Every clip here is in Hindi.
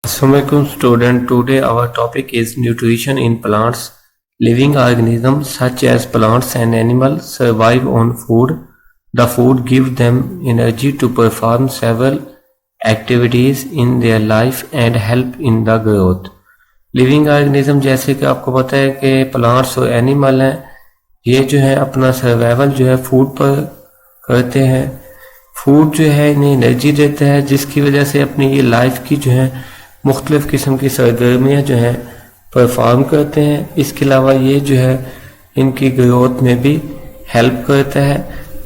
Assalamualaikum student. Today our topic is nutrition in plants. Living organisms such as plants and animals survive on food. The food gives them energy to perform several activities in their life and help in the growth. Living organism जैसे कि आपको पता है कि प्लांट्स और एनिमल हैं, ये जो है अपना सर्वाइवल जो है फूड पर करते हैं। फूड जो है इन्हें एनर्जी देता है, जिसकी वजह से अपनी ये लाइफ की जो है मुख्तलिफ़ किस्म की सरगर्मियाँ जो हैं परफॉर्म करते हैं। इसके अलावा ये जो है इनकी ग्रोथ में भी हेल्प करता है।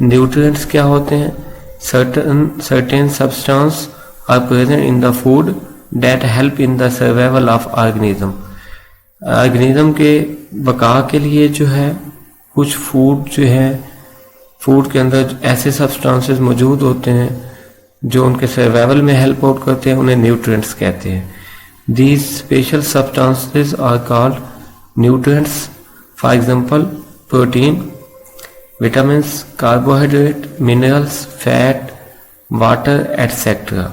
न्यूट्रिएंट्स क्या होते हैं? Certain substance are present in the food that help in the survival of organism. Organism के बका के लिए जो है कुछ फूड जो है, फूड के अंदर ऐसे सब्सटेंसेस मौजूद होते हैं जो उनके सर्वाइवल में हेल्प आउट करते हैं, उन्हें न्यूट्रिएंट्स कहते हैं। These special substances are called nutrients. For example protein, vitamins, carbohydrate, minerals, fat, water etcetera.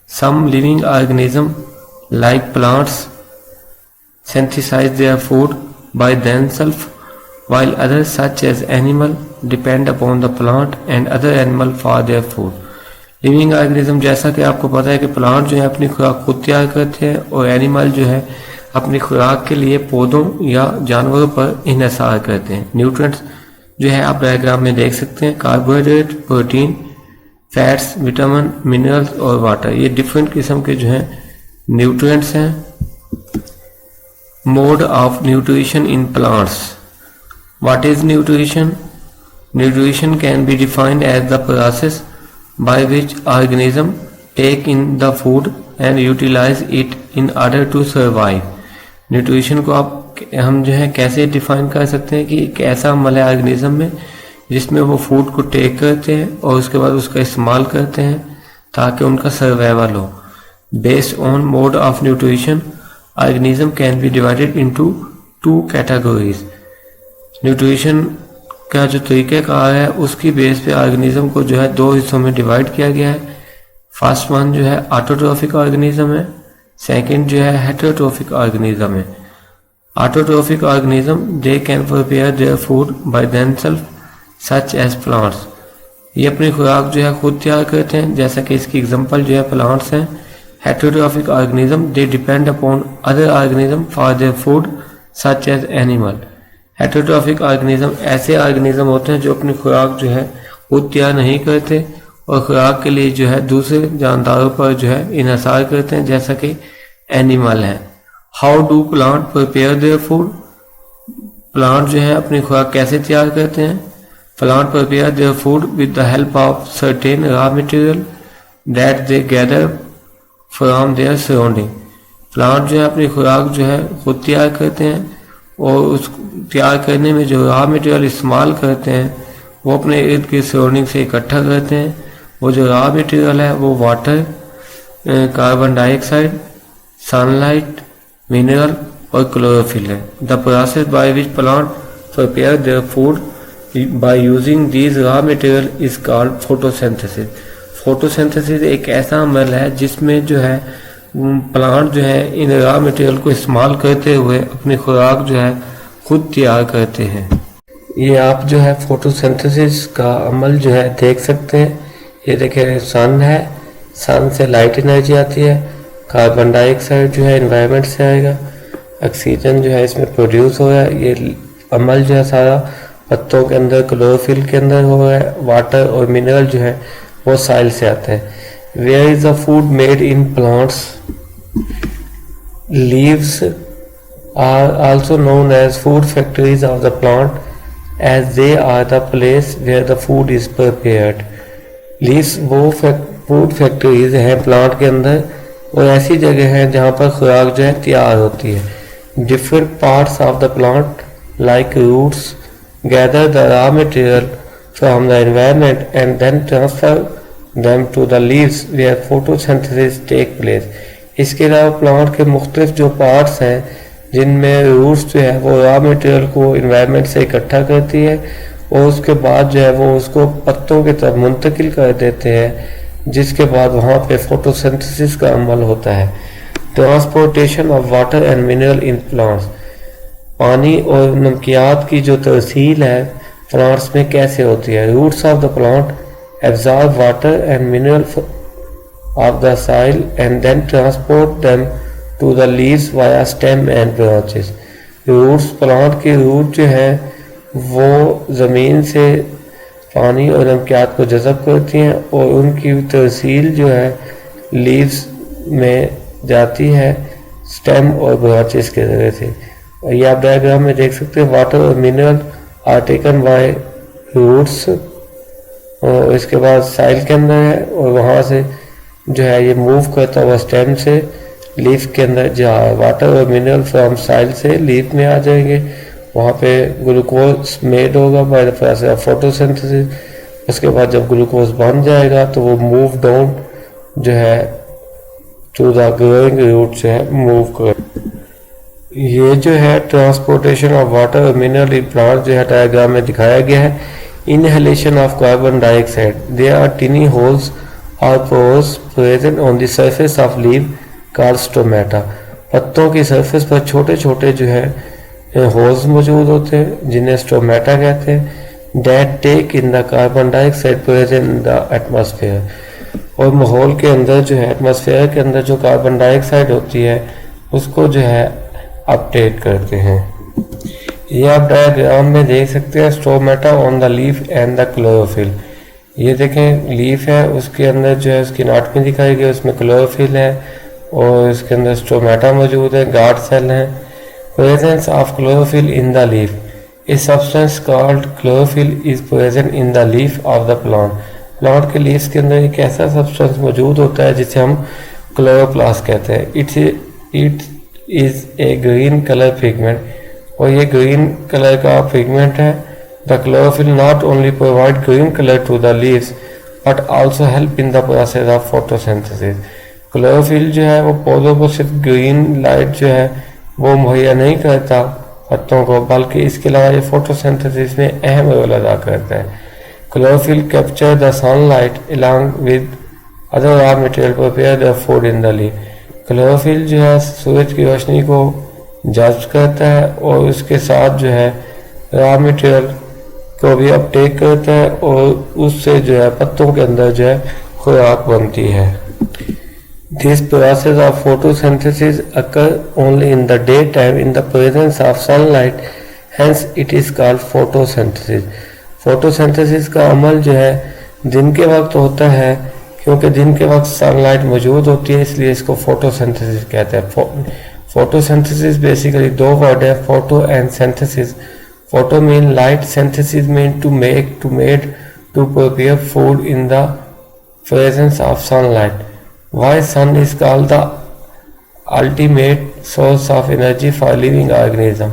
Some living organisms like plants synthesize their food by themselves, while others such as animals depend upon the plant and other animals for their food. Living organism जैसा कि आपको पता है कि प्लांट जो है अपनी खुराक खुद तैयार करते हैं और एनिमल जो है अपनी खुराक के लिए पौधों या जानवरों पर इन्हिसार करते हैं। न्यूट्रिएंट्स जो है आप डायग्राम में देख सकते हैं, carbohydrate, protein, fats, vitamin, minerals और वाटर, ये डिफरेंट किस्म के जो हैं न्यूट्रिएंट्स हैं। Mode of nutrition in plants. What is nutrition? Nutrition can be defined as the process by which organism take in the food and utilize it in order to survive. Nutrition को हम जो है कैसे डिफाइन कर सकते हैं कि एक ऐसा अमल है ऑर्गेनिज्म में जिसमें वो फूड को टेक करते हैं और उसके बाद उसका इस्तेमाल करते हैं ताकि उनका सर्वाइवल हो। Based on mode of nutrition, organism can be divided into two categories. Nutrition का जो तरीक़ाकार है उसकी बेस पे ऑर्गेनिज्म को जो है दो हिस्सों में डिवाइड किया गया है। फर्स्ट वन जो है ऑटोट्रोफिक ऑर्गेनिज्म है, सेकंड जो है हेटेरोट्रोफिक ऑर्गेनिज्म है। Autotrophic organism they can prepare their food by themselves such as plants. ये अपनी खुराक जो है खुद तैयार करते हैं, जैसा कि इसकी एग्जांपल जो है प्लांट्स हैं। Heterotrophic organism they depend upon other organism for their food such as animal. Heterotrophic organism ऐसे ऑर्गेनिज्म होते हैं जो अपनी खुराक जो है खुद तैयार नहीं करते और खुराक के लिए जो है दूसरे जानदारों पर जो है इन्हिसार करते हैं, जैसा कि एनिमल है। How do plant prepare their food? Plant जो है अपनी खुराक कैसे तैयार करते हैं? Plant prepare their food with the help of certain raw material that they gather from their surrounding. Plant जो है अपनी खुराक जो है खुद तैयार करते हैं और उस तैयार करने में जो रॉ मटेरियल इस्तेमाल करते हैं वो अपने इर्द गिर्द सराउंडिंग से इकट्ठा करते हैं। वो जो रॉ मटेरियल है वो water, carbon dioxide, sunlight, mineral और क्लोरोफिल है। The process by which plant prepare their food by using these raw material is called photosynthesis. Photosynthesis एक ऐसा अमल है जिसमें जो है प्लांट जो है इन रॉ मटेरियल को इस्तेमाल करते हुए अपनी खुराक जो है खुद तैयार करते हैं। ये आप जो है फोटोसिंथेसिस का अमल जो है देख सकते हैं। ये देखिए सन है, सन से लाइट एनर्जी आती है, कार्बन डाइऑक्साइड जो है एनवायरनमेंट से आएगा, ऑक्सीजन जो है इसमें प्रोड्यूस हो रहा है। ये अमल जो है सारा पत्तों के अंदर, क्लोरोफिल के अंदर हो रहा है। वाटर और मिनरल जो है वो साइल से आते हैं। Where is the food made in plants? Leaves are also known as food factories of the plant, as they are the place where the food is prepared. Leaves वो फूड फैक्ट्रीज हैं प्लांट के अंदर और ऐसी जगह हैं जहाँ पर खुराक जो है तैयार होती है। Different parts of the plant like roots gather the raw material from the environment and then transfer them to the leaves where photosynthesis take place. इसके अलावा प्लांट के मुख्तलिफ जो पार्ट्स हैं जिनमें रूट्स जो है वो रॉ मटेरियल को इन्वायरमेंट से इकट्ठा करती है और उसके बाद जो है वो उसको पत्तों की तरफ मुंतकिल कर देते हैं, जिसके बाद वहाँ पे फोटोसिंथेसिस का अमल होता है। Transportation of water and mineral in plants, पानी और नमकियात की जो तरसील है प्लांट्स में कैसे होती है। Roots of the plant absorb water and mineral of the soil and then transport them to the leaves via stem and branches. Roots, plant की रूट जो है वो ज़मीन से पानी और नमकियात को जज़ब करती हैं और उनकी तरसील जो है लीव्स में जाती है स्टेम और ब्रांचेस के ज़रिए से। और ये आप डायग्राम में देख सकते हैं, वाटर और mineral are taken by roots और इसके बाद साइल के अंदर है और वहाँ से जो है ये मूव करता हुआ स्टेम से लीफ के अंदर जा है। वाटर और मिनरल फ्रॉम साइल से लीफ में आ जाएंगे, वहाँ पे ग्लूकोज मेड होगा by the process of photosynthesis. उसके बाद जब ग्लूकोज बन जाएगा तो वो मूव डाउन जो है टू द ग्रोइंग रूट जो है मूव कर। ये जो है ट्रांसपोर्टेशन ऑफ वाटर और मिनरल इन प्लांट जो है डायग्राम में दिखाया गया है। Inhalation of carbon dioxide, there are tiny holes और pores present on the surface of leaf called stomata. पत्तों की सरफेस पर छोटे छोटे जो है होल्स मौजूद होते हैं जिन्हें स्टोमेटा कहते हैं। That take in the carbon dioxide present in the atmosphere, और माहौल के अंदर जो है एटमॉस्फेयर के अंदर जो कार्बन डाइऑक्साइड होती है उसको जो है अपटेक करते हैं। ये आप डायग्राम में देख सकते हैं, stomata on the leaf and the chlorophyll. ये देखें लीफ है, उसके अंदर जो है उसकी एनाटॉमी दिखाई गई, उसमें क्लोरोफिल है और इसके अंदर स्टोमेटा मौजूद है, गार्ड सेल है। Presence of chlorophyll in the leaf, a substance called chlorophyll is present in the leaf of the plant. Plant के लीव्स के अंदर एक ऐसा सब्सटेंस मौजूद होता है जिसे हम क्लोरोप्लास्ट कहते हैं। It is a green colour pigment, और ये ग्रीन कलर का पिगमेंट है। The chlorophyll not only provide green colour to the leaves but also help in the process of photosynthesis. Chlorophyll जो है वो पौधों को सिर्फ ग्रीन लाइट जो है वो मुहैया नहीं करता पत्तों को, बल्कि इसके अलावा ये फोटोसिंथेसिस में अहम रोल अदा करता है। Chlorophyll capture the sunlight along with other raw material prepare the food in the leaf. Chlorophyll जो है सूरज की रोशनी को जज्ब करता है और उसके साथ जो है रॉ मटेरियल को भी अपटेक करता है और उससे जो है पत्तों के अंदर जो है खुराक बनती है। This process of photosynthesis occur only in the day time in the presence of sunlight, hence it is called photosynthesis. Photosynthesis का अमल जो है दिन के वक्त होता है, क्योंकि दिन के वक्त सनलाइट मौजूद होती है, इसलिए इसको फोटोसिंथेसिस कहते हैं। फोटोसिंथेसिस बेसिकली दो वर्ड है, photo and synthesis. Photo mean light, synthesis mean to made to prepare food in the presence of sunlight. Why sun is called the ultimate source of energy for living organism?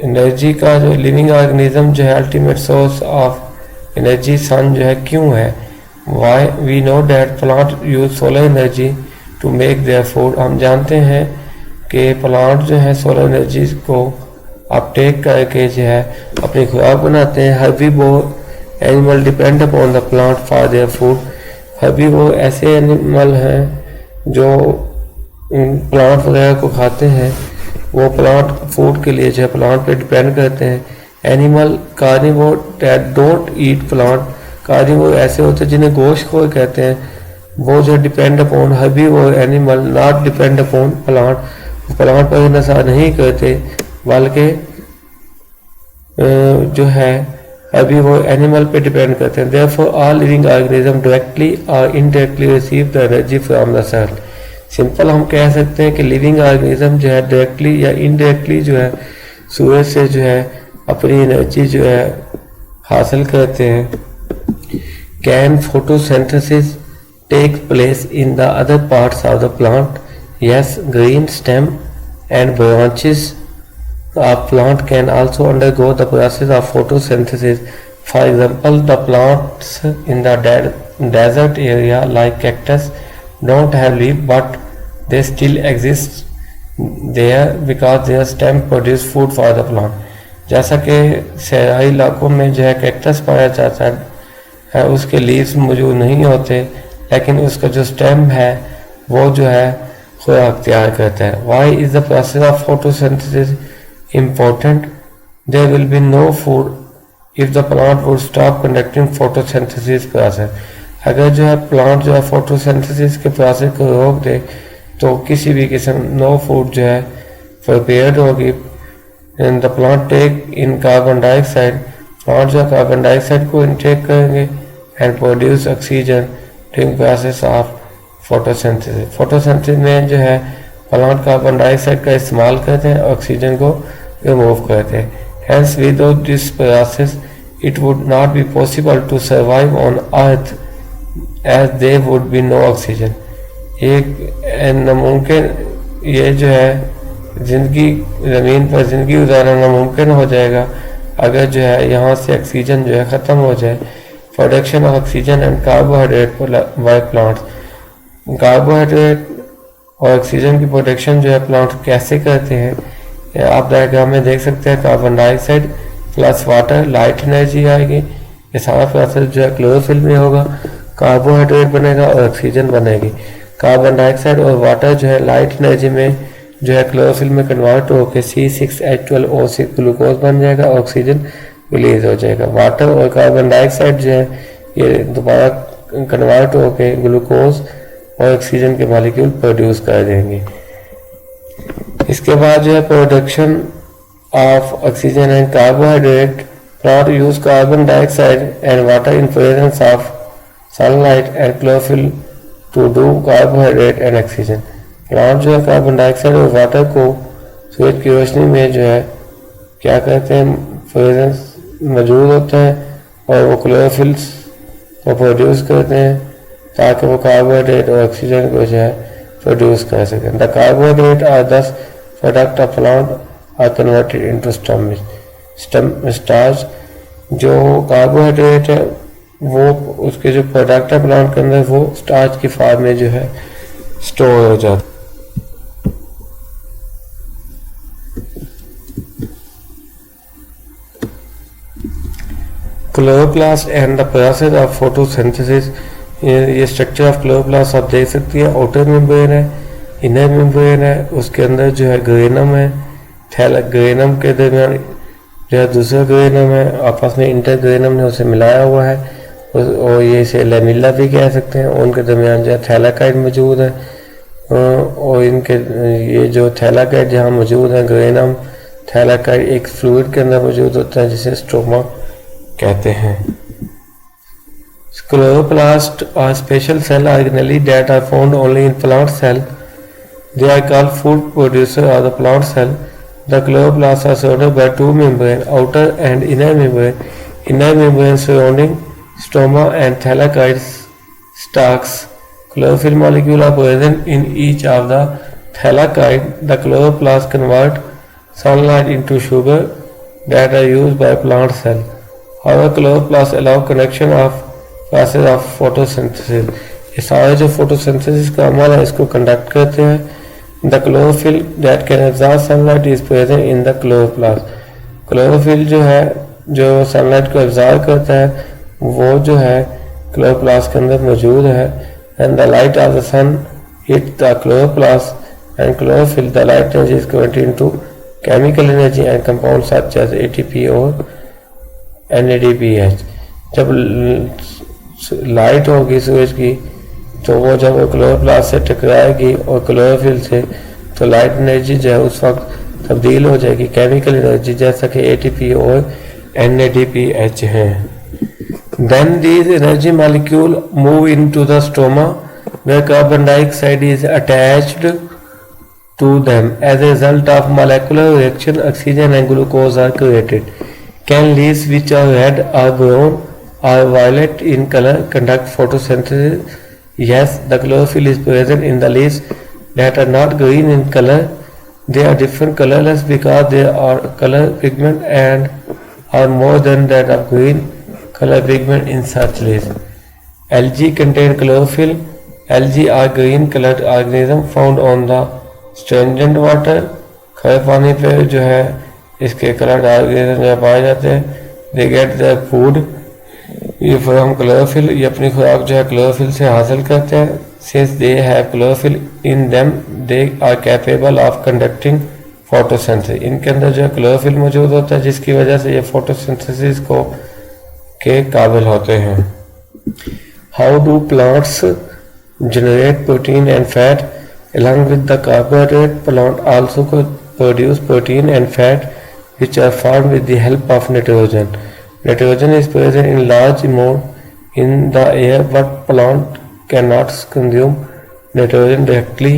Energy का जो लिविंग ऑर्गेनिज्म जो है ultimate source of energy sun जो है क्यों है? Why we know that plant use solar energy to make their food. हम जानते हैं कि प्लांट जो है सोलर एनर्जी को अपटेक करके जो है अपनी खुराक बनाते हैं। Herbivore animal depend upon the plant for their food. Herbivore ऐसे एनिमल हैं जो प्लांट वगैरह को खाते हैं, वो प्लांट फूड के लिए जो है प्लांट पे डिपेंड करते हैं। Animal carnivore that don't eat plant, carnivore ऐसे होते हैं जिन्हें गोश्तखोर कहते हैं, वो जो depend upon herbivore animal not depend upon plant, plant पर इन्हिसार नहीं करते बल्कि जो है हर्बीवोर एनिमल पे डिपेंड करते हैं। Therefore all living organism directly और indirectly receive the energy from the sun. Simple हम कह सकते हैं कि लिविंग ऑर्गेनिज्म जो है डायरेक्टली या इनडायरेक्टली जो है सूरज से जो है अपनी एनर्जी जो है हासिल करते हैं। Can photosynthesis take place in the other parts of the plant? Yes, green stem and branches of plant can also undergo the process of photosynthesis. For example, the plants in the desert area like cactus don't have leaf, but they still exist there because their stem produce food for the plant. जैसा कि सहराई इलाकों में जो है कैक्टस पाया जाता है, उसके लीव्स मौजूद नहीं होते, लेकिन उसका जो स्टेम है वो जो है खुराक तैयार करता है। Why is the process of photosynthesis important? There will be no food if the plant would stop conducting photosynthesis process. अगर जो है प्लांट जो है फोटोसिंथेसिस के प्रोसेस को रोक दे तो किसी भी किस्म नो फूड जो है प्रिपेयर्ड होगी। And the plant take in carbon dioxide, plant जो है कार्बन डाइऑक्साइड को इनटेक करेंगे and produce oxygen during process of photosynthesis. Photosynthesis में जो है प्लांट कार्बन डाइऑक्साइड का इस्तेमाल करते हैं, ऑक्सीजन को रिमूव करते हैं। Hence without this process it would not be possible to survive on earth as there would be no oxygen। एक नामुमकिन ये जो है जिंदगी ज़मीन पर ज़िंदगी गुजारना नामुमकिन हो जाएगा अगर जो है यहाँ से ऑक्सीजन जो है ख़त्म हो जाए। Production of oxygen and carbohydrate by plants, carbohydrate और ऑक्सीजन की प्रोडक्शन जो है प्लांट कैसे करते हैं आप डायग्राम में देख सकते हैं। Carbon dioxide plus water, light energy आएगी। ये सारा प्रोसेस जो है क्लोरोफिल में होगा, कार्बोहाइड्रेट बनेगा और ऑक्सीजन बनेगी। कार्बन डाइऑक्साइड और वाटर जो है लाइट एनर्जी में जो है क्लोरोफिल में कन्वर्ट होकर C6H12O6 ग्लूकोज बन जाएगा, ऑक्सीजन रिलीज हो जाएगा। वाटर और कार्बन डाइऑक्साइड जो है ये दोबारा कन्वर्ट होकर ग्लूकोज और ऑक्सीजन के मॉलिक्यूल प्रोड्यूस कर देंगे। इसके बाद जो है production of oxygen and carbohydrate, plant use carbon dioxide and water in presence of sunlight and chlorophyll to do carbohydrate and oxygen. Plant जो है कार्बन डाइऑक्साइड और वाटर को सूरज की रोशनी में जो है क्या कहते हैं प्रेजेंस मौजूद होता है और वो क्लोरोफिल्स को प्रोड्यूस करते हैं ताकि वो कार्बोहाइड्रेट और ऑक्सीजन को जो है प्रोड्यूस कर सकें। The carbohydrate are thus product of plant are converted into starch. जो कार्बोहाइड्रेट है वो उसके जो प्रोडक्ट है प्लांट के अंदर वो स्टार्च की फॉर्म में जो है स्टोर हो जाता है। Chloroplast and the process of photosynthesis, ये स्ट्रक्चर ऑफ क्लोरोप्लास्ट आप देख सकती है। आउटर मेम्ब्रेन है, इनर मेम्ब्रेन है, उसके अंदर जो है ग्रेनम है, ग्रेनम के दरमियान जो है दूसरा ग्रेनम है, आपस में इंटर ग्रेनम ने उसे मिलाया हुआ है और ये इसे लेमिला भी कह सकते हैं। उनके दरमियान जो है थैलाकाइड मौजूद है और इनके ये जो थैलाकाइड जहाँ मौजूद है ग्रेनम थैलाकाइड एक फ्लूइड के अंदर मौजूद होता है जिसे स्ट्रोमा कहते हैं। Chloroplast are special cell organelles that are found only in plant cell. They are called food producer of the plant cell. The chloroplasts are surrounded by two membranes, outer and inner membrane. Inner membrane surrounding stoma and thylakoid stalks. Chlorophyll molecules are present in each of the thylakoid. The chloroplasts convert sunlight into sugar that are used by plant cell. However, chloroplasts allow connection of process of photosynthesis। ये सारे जो फोटोसिंथेसिस का अमल है इसको कंडक्ट करते हैं। The chlorophyll that can absorb sunlight is present in the chloroplast. Chlorophyll जो है जो सनलाइट को एब्जॉर्ब करता है वो जो है क्लोरोप्लास्ट के अंदर मौजूद है। And the light of the sun hit the chloroplast and chlorophyll the light energy is converted into chemical energy and compound such as ATP और NADPH। जब लाइट होगी सूरज की तो वो जब क्लोरोप्लास्ट से टकराएगी और क्लोरोफिल से तो लाइट एनर्जी जो है उस वक्त तब्दील हो जाएगी केमिकल एनर्जी जैसा कि ATP और NADPH हैं। Then these energy molecule move into the stroma where carbon dioxide is attached to them. As a result of molecular reaction, oxygen and glucose are created. Can leaves which are red or brown or violet in color conduct photosynthesis? Yes, the chlorophyll is present in the leaves that are not green in color. They are different colorless because they are color pigment and are more than that of green color pigment in such leaves. Algae contain chlorophyll. Algae are green colored organism found on the stagnant water. खड़े पानी पे जो है इसके कलर ऑर्गेनिज्म जो पाए जाते हैं। They get their food ये फ्रॉम क्लोरोफिल, ये अपनी खुराक जो है क्लोरोफिल से हासिल करते हैं। Since they have chlorophyll in them, they are capable of conducting photosynthesis. इनके अंदर जो है क्लोरोफिल मौजूद होता है जिसकी वजह से ये फोटोसिंथेसिस को के काबिल होते हैं। How do plants generate protein and fat along with the carbohydrate? Plant also could produce protein and fat which are formed with the help of nitrogen. Nitrogen is present in large amount in the air, but plant cannot consume nitrogen directly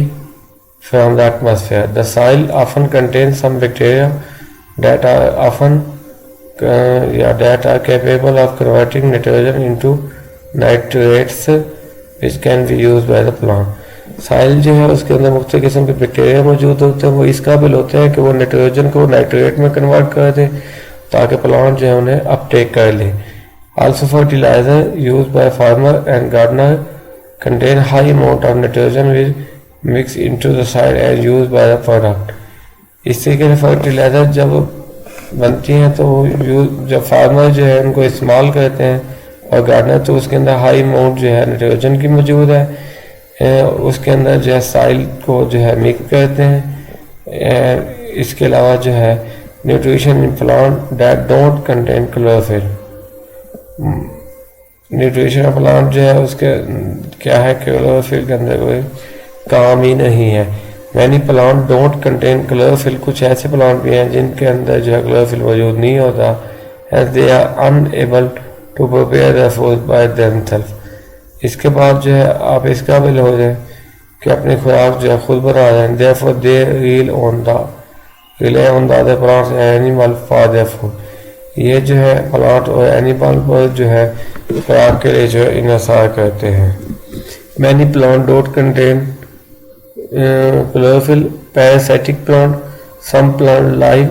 from the atmosphere. The soil often contains some bacteria that are capable of converting nitrogen into nitrates, which can be used by the plant. साइल जो है उसके अंदर मुख्तलिफ किस्म के बैक्टीरिया मौजूद होते हैं, वो इस काबिल होते हैं कि वो नाइट्रोजन को नाइट्रेट में कन्वर्ट कर दें ताकि प्लांट जो है उन्हें अपटेक कर ले। Also fertiliser use by farmer and gardener contain high amount of nitrogen which mix into the soil and use by the product. इस तरीके से फर्टिलाइजर जब बनती हैं तो जब फार्मर जो है उनको इस्तेमाल करते हैं और गार्डनर तो उसके अंदर हाई अमाउंट जो है नाइट्रोजन की मौजूद है, उसके अंदर जो है साइल को जो है मिक्स करते हैं। इसके अलावा जो है nutrition in plant that don't contain chlorophyll. Nutrition of plant जो है उसके क्या है, क्लोरोफिल के अंदर कोई काम ही नहीं है। Many plant don't contain chlorophyll. कुछ ऐसे प्लांट भी हैं जिनके अंदर जो है क्लोरोफिल मौजूद नहीं होता, as they are unable to prepare the food by themselves. इसके बाद जो है आप इस काबिल हो जाए कि अपनी खुराक जो है खुद बना दें। Therefore they rely on the other plants and animal for their food. ये जो है प्लांट और एनिमल पर जो है खुराक के लिए जो है इन्हिसार करते हैं। Many plant don't contain chlorophyll. Parasitic plant. Some plant live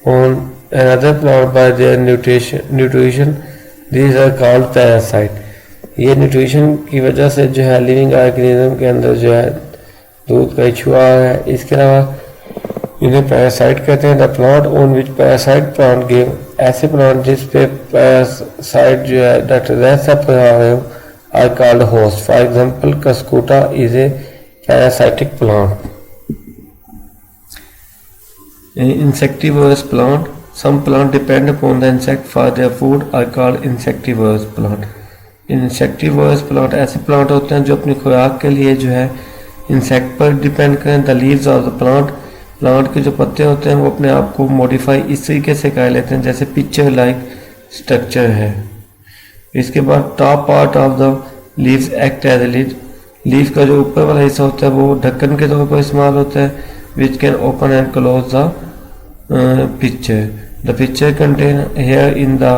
on another plant by their nutrition. These are called parasite. ये न्यूट्रिशन की वजह से जो है लिविंग ऑर्गेनिज्म के अंदर जो है दूध का छुआ है। इसके अलावा इन्हें पैरासाइट कहते हैं। The plant on which parasite plant give, ऐसे प्लांट जिस पे पैरासाइट जो है that rest are called host. For example cuscuta is a parasitic plant. Insectivorous plant. Some plant depend upon the insect for their food are called insectivorous plant. Insectivorous plant ऐसे प्लांट होते हैं जो अपनी खुराक के लिए जो है इंसेक्ट पर डिपेंड करें। The leaves of the plant के जो पत्ते होते हैं वो अपने आप को मॉडिफाई इस तरीके से कर लेते हैं जैसे पिक्चर लाइक स्ट्रक्चर है। इसके बाद top part of the leaves act as a lid. Leaf का जो ऊपर वाला हिस्सा होता है वो ढक्कन के तौर पर इस्तेमाल होता है। which can open and close the picture. The picture contain hair in the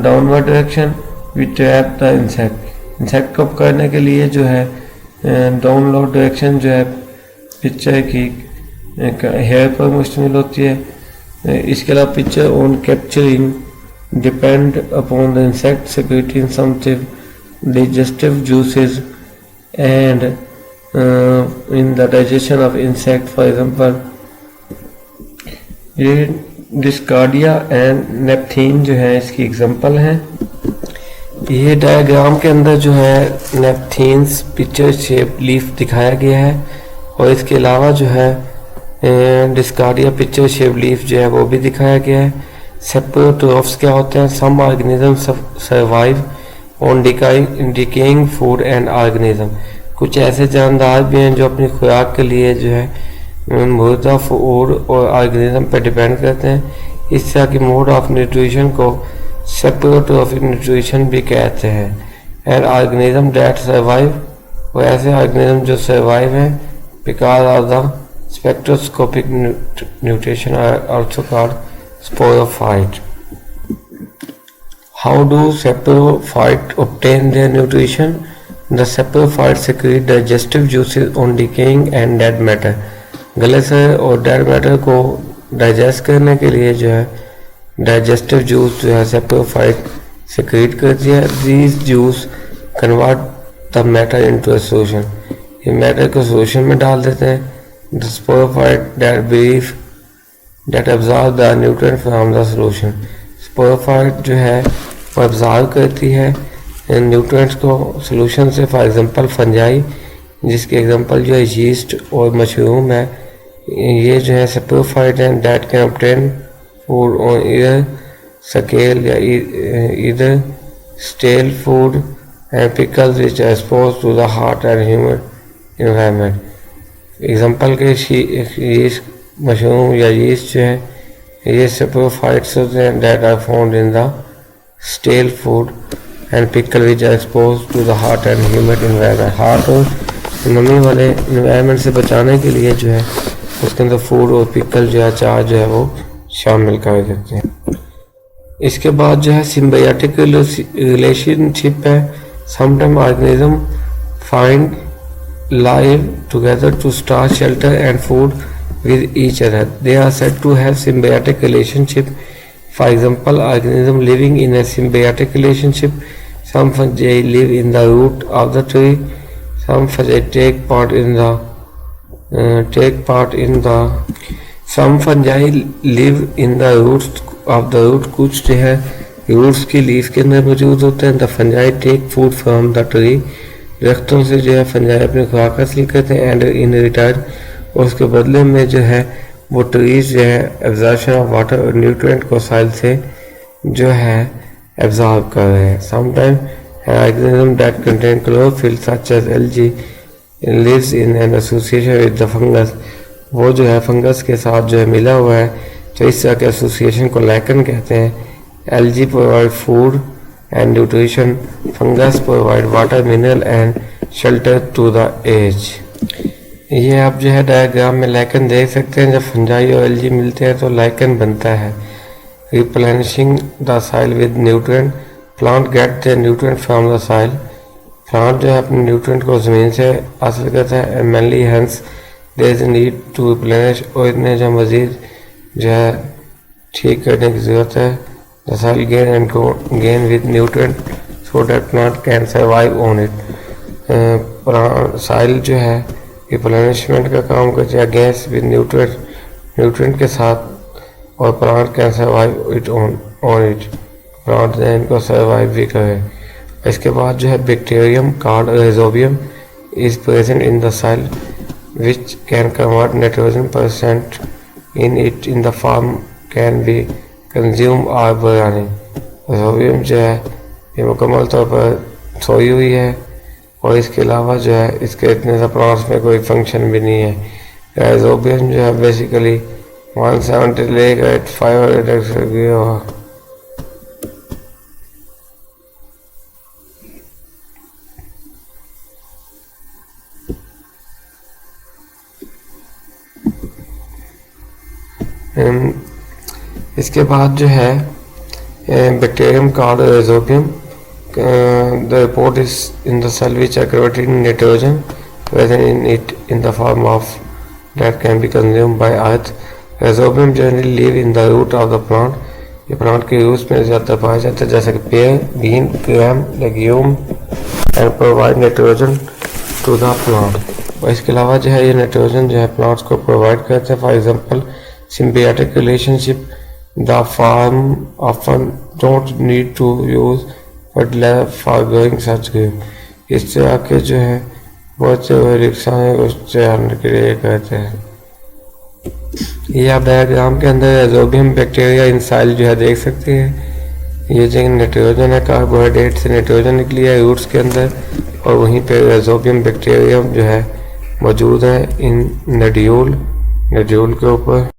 downward direction which trap the insect. Insect को पकड़ने के लिए जो है डाउनवर्ड डायरेक्शन जो है पिक्चर की हेयर पर मुश्तमिल होती है। इसके अलावा picture on capturing depend upon the insect secreting some digestive juices and in the digestion of insect, for example dischidia and nepenthes जो है इसकी एग्जांपल है। ये डायग्राम के अंदर जो है नेपथीन्स पिक्चर शेप लीफ दिखाया गया है और इसके अलावा जो है डिस्कार्डिया पिक्चर शेप लीफ जो है वो भी दिखाया गया है। सेप्रोट्रोफ्स क्या होते हैं? Some organism survive on decaying food and organism. कुछ ऐसे जानदार भी हैं जो अपनी खुराक के लिए जो है मुर्दा फूड और ऑर्गेनिज्म पर डिपेंड करते हैं। इस तरह की मोड ऑफ न्यूट्रिशन को सेप्रोट्रोफिक न्यूट्रिशन भी कहते हैं। एंड ऑर्गेनिज्म दैट सर्वाइव, वो ऐसे ऑर्गेनिज्म जो सर्वाइव हैं because of the spectroscopic nutrition are also called sporophyte. How do saprophyte obtain their nutrition? The saprophytes secrete digestive juices on decaying and dead matter. गले से और डेड मैटर को डाइजेस्ट करने के लिए जो है डाइजेस्टिव जूस जो है सेप्रोफाइट secrete करती है। These juice convert the matter into a solution. ये मैटर को सोल्यूशन में डाल देते हैं। The sporophyte that brief that absorb the nutrient from the solution. Sporophyte जो है वो absorb करती है न्यूट्रिएंट्स को सॉल्यूशन से। फॉर एग्जांपल फंजाई जिसके एग्जांपल जो है यीस्ट और मशरूम है। ये जो है सप्रोफाइट हैं that can obtain food on either stale या either stale food and pickles which are exposed to the hot and humid environment. Example के यीस्ट मशरूम या यीस्ट जो है ये सप्रोफाइट्स होते हैं that are found in the stale food and pickle which are exposed to the hot and humid environment. Hot और नमी वाले एनवायरनमेंट से बचाने के लिए जो है उसके अंदर फूड और पिकल जो है अचार जो है वो शामिल कर देते हैं। इसके बाद जो है सिम्बायोटिक रिलेशनशिप है। Sometime organism find live together to start shelter and food with each other. They are said to have symbiotic relationship. For example, organisms living in a symbiotic relationship. Some fungi live in the root of the tree. Some fungi take part in the Some fungi live in the roots of the root. कुछ जो है roots की लीफ के अंदर मौजूद होते हैं. The fungi take food from the tree. दरख्तों से जो है फंजाई अपनी खुराक हासिल करते हैं एंड इन रिटर्न और उसके बदले में जो है वो ट्रीज जो है एब्जॉर्प्शन ऑफ वाटर और न्यूट्रिएंट को साइल से जो है एब्जॉर्ब कर रहे हैं। Sometime organism that contain chlorophyll such as algae lives in an association with the fungus. वो जो है फंगस के साथ जो है मिला हुआ है, तो इस तरह के एसोसिएशन को लाइकन कहते हैं। Algae provide food and nutrition. Fungus provide water, mineral and shelter to the edge. ये आप जो है डायग्राम में लाइकन देख सकते हैं। जब फंजाई और एल्गी मिलते हैं तो लाइकन बनता है। Replenishing the soil with nutrient. Plant get their nutrient from the soil. Plant जो है अपने न्यूट्रिएंट को ज़मीन से हासिल करता है। Mainly hence there is a need to replenish और इतने जो मज़ीद जो है ठीक करने की ज़रूरत है। The soil gain with nutrient so that plant can survive on it. soil जो है replenishment का काम करती है against with nutrient के साथ और plant can survive it on it. plant जो है इनको survive भी करे। इसके बाद जो है bacterium called rhizobium is present in the soil which can convert nitrogen percent in it in the form can be consume और बर्निंग। रहिजोबियम जो है ये मुकम्मल तौर पर सोई हुई है और इसके अलावा जो है इसके इतने सा प्लांट्स में कोई फंक्शन भी नहीं है। रहिजोबियम जो है बेसिकली 170 लेकर 500 गया हुआ। इसके बाद जो है bacterium called rhizobium the report is in the cell which are converted in nitrogen present in it in the form of that can be consumed by earth. Rhizobium generally live in the root of the plant. ये प्लांट के रूट्स में ज़्यादा पाया जाता है जैसे कि पेड़, bean, gram, legume and provide nitrogen to the plant. और इसके अलावा जो है ये नाइट्रोजन जो है प्लांट्स को प्रोवाइड करते हैं। For example symbiotic relationship The farm often don't need to use fertilizer for growing such grain. इस तरह के जो है बहुत से रिक्शाएँ उस जानने के लिए कहते हैं। ये आप डायग्राम के अंदर रहिजोबियम बैक्टीरिया इन साइल जो है देख सकते हैं। ये जो नाइट्रोजन है कार्बोहाइड्रेट से नाइट्रोजन निकली है रूट्स के अंदर और वहीं पे रहिजोबियम बैक्टीरिया जो है मौजूद है इन नड्यूल के ऊपर।